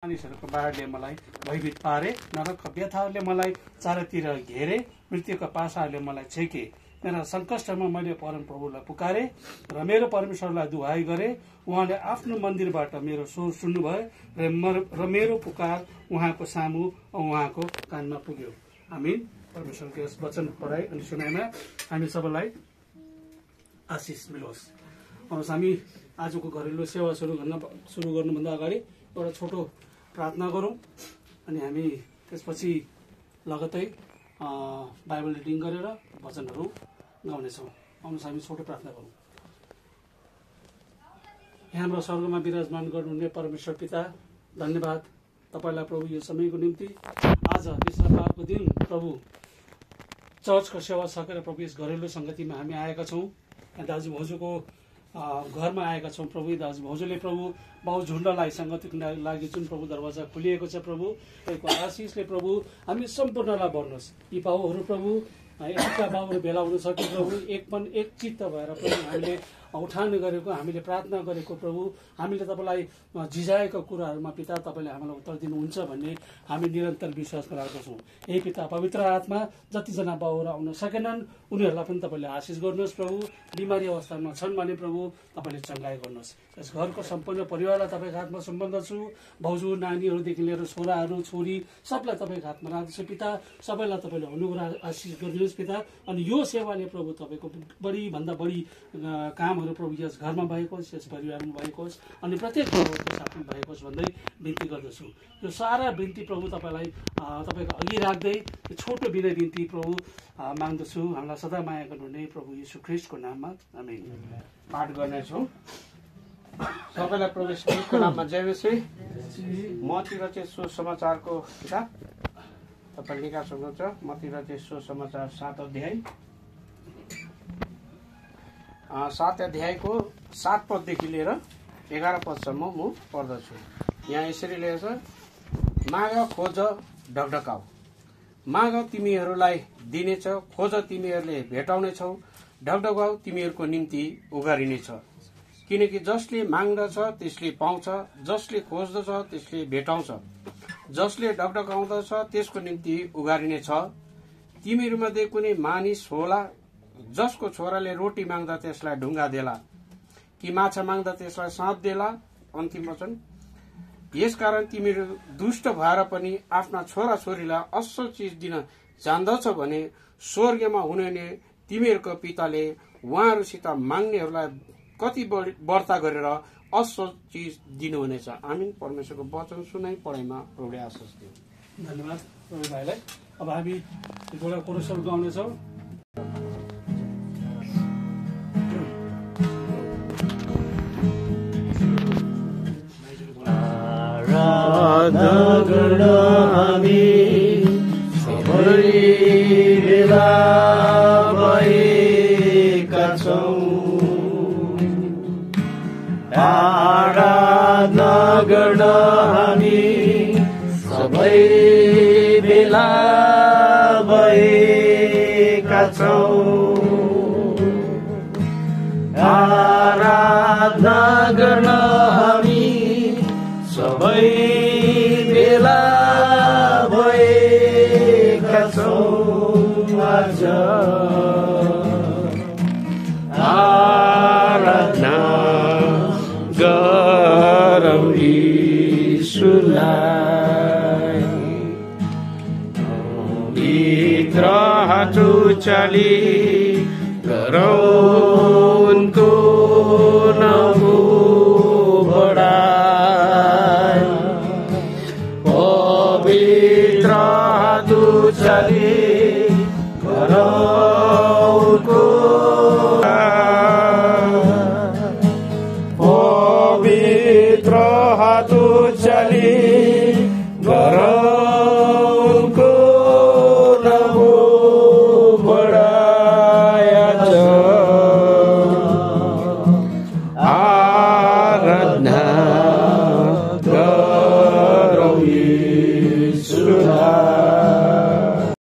मानिसहरूको बाढले मलाई भयभीत पारे, नरकका व्यथाहरूले मलाई चारैतिर घेरे, मृत्युका पासाहरूले मलाई छेके। मेरा सङ्कष्टमा मैले परमप्रभुलाई पुकारे र मेरो परमेश्वरलाई दुहाई गरे। उहाँले आफ्नो मन्दिरबाट मेरो स्वर सुन्नुभयो र मेरो पुकार उहाँको सामु उहाँको कानमा पुग्यो। आमीन। परमेश्वरको यस वचन पढाइ अनि सुनाइमा हामी सबैलाई आशिष मिलोस्। हामी आजको घरेलु सेवा सुरु गर्नुभन्दा अगाडि एउटा छोटो प्रार्थना गरौँ अनि हामी त्यसपछि लगतै बाइबल रिडिङ गरेर वचनहरू गाउनेछौँ। आउनुहोस् हामी छोटो प्रार्थना गरौँ। हाम्रो स्वर्गमा विराजमान गर्नुहुने परमेश्वर पिता, धन्यवाद तपाईँलाई प्रभु यो समयको निम्ति। आज विश्रामबारको दिन प्रभु चर्चको सेवा सकेर प्रभु यस घरेलु सङ्गतिमा हामी आएका छौँ। दाजु भाउजूको घरमा आएका छौँ। प्रभु दाजु भाउजूले प्रभु बाउ झुन्डलाई सङ्गतिको लागि जुन प्रभु दरवाजा खुलिएको छ प्रभु, त्यसको आशिषले प्रभु हामी सम्पूर्णलाई भर्नुहोस्। यी बाउहरू प्रभु यस्ता बाउहरू भेला हुन सक्यो प्रभु, एक चित्त भएर प्रभु हामीले उठान गरेको, हामीले प्रार्थना गरेको प्रभु, हामीले तपाईँलाई झिझाएका कुराहरूमा पिता तपाईँले हामीलाई उत्तर दिनुहुन्छ भन्ने हामी निरन्तर विश्वास गरेका छौँ। यही पिता पवित्र आत्मा जतिजना बाउहरू आउन सकेनन् उनीहरूलाई पनि तपाईँले आशिष गर्नुहोस् प्रभु। बिमारी अवस्थामा छन् भने प्रभु तपाईँले चङ्गाई गर्नुहोस्। यस घरको सम्पूर्ण परिवारलाई तपाईँको हातमा सम्बन्ध छु। भाउजू नानीहरूदेखि लिएर छोराहरू छोरी सबलाई तपाईँको हातमा राख्दछु पिता। सबैलाई तपाईँले अनुग्रह आशिष गरिदिनुहोस् पिता। अनि यो सेवाले प्रभु तपाईँको बढीभन्दा बढी कामहरू प्रभु यस घरमा भएको होस्, यस परिवारमा भएको होस् अनि प्रत्येक घरको साथमा भएको होस् भन्दै बिन्ती गर्दछु। यो सारा बिन्ती प्रभु तपाईँलाई तपाईँको अघि राख्दै छोटो बिना बिन्ती प्रभु माग्दछु। हामीलाई सदा माया गर्नुहुने प्रभु यीशु ख्रीष्टको नाममा आमेन। पाठ गर्नेछौँ। सबैलाई प्रवेश ख्रीष्टको नाममा जय मसीह। मत्ती रचित सुसमाचारको किताब तपाईँ निकाल सक्नुहुन्छ। मत्ती रचित सुसमाचार 7 अध्यायको 7 पददेखि लिएर 11 पदसम्म म पढ्दछु। यहाँ यसरी लेखेको छ, माग खोज ढकढकाऊ, माग तिमीहरूलाई दिनेछ, खोज तिमीहरूले भेटाउनेछौ, ढकढकाऊ तिमीहरूको निम्ति उघारिनेछ। किनकि जसले माग्दछ त्यसले पाउँछ, जसले खोज्दछ त्यसले भेटाउँछ, जसले ढकढकाउँदछ त्यसको निम्ति उघारिनेछ। तिमीहरूमध्ये कुनै मानिस होला जसको छोराले रोटी माग्दा त्यसलाई ढुङ्गा देला कि माछा माग्दा त्यसलाई साँप देला। अन्तिम वचन, यसकारण तिमीहरू दुष्ट भएर पनि आफ्ना छोरा छोरीलाई असल चिज दिन जान्दछ भने स्वर्गमा हुने तिमीहरूको पिताले उहाँहरूसित माग्नेहरूलाई कति बढ्ता गरेर असल चिज दिनुहुनेछ। आमीन। परमेश्वरको वचन सुनाई पढाइमा प्रभुले आशिष दियो। धन्यवाद प्रभु भाइलाई। अब हामी एउटा कोरसहरू गाउनेछौँ। आराधना गर्न हामी सबै बेला भएका छौँ। आराधना गर्न हामी सबै बेला भएका छौँ। आराधना गर्न हामी सबै बेला भएका छौँ। आज आराधना गरौँ यीशुलाई, भित्र हात उचाली गरौँ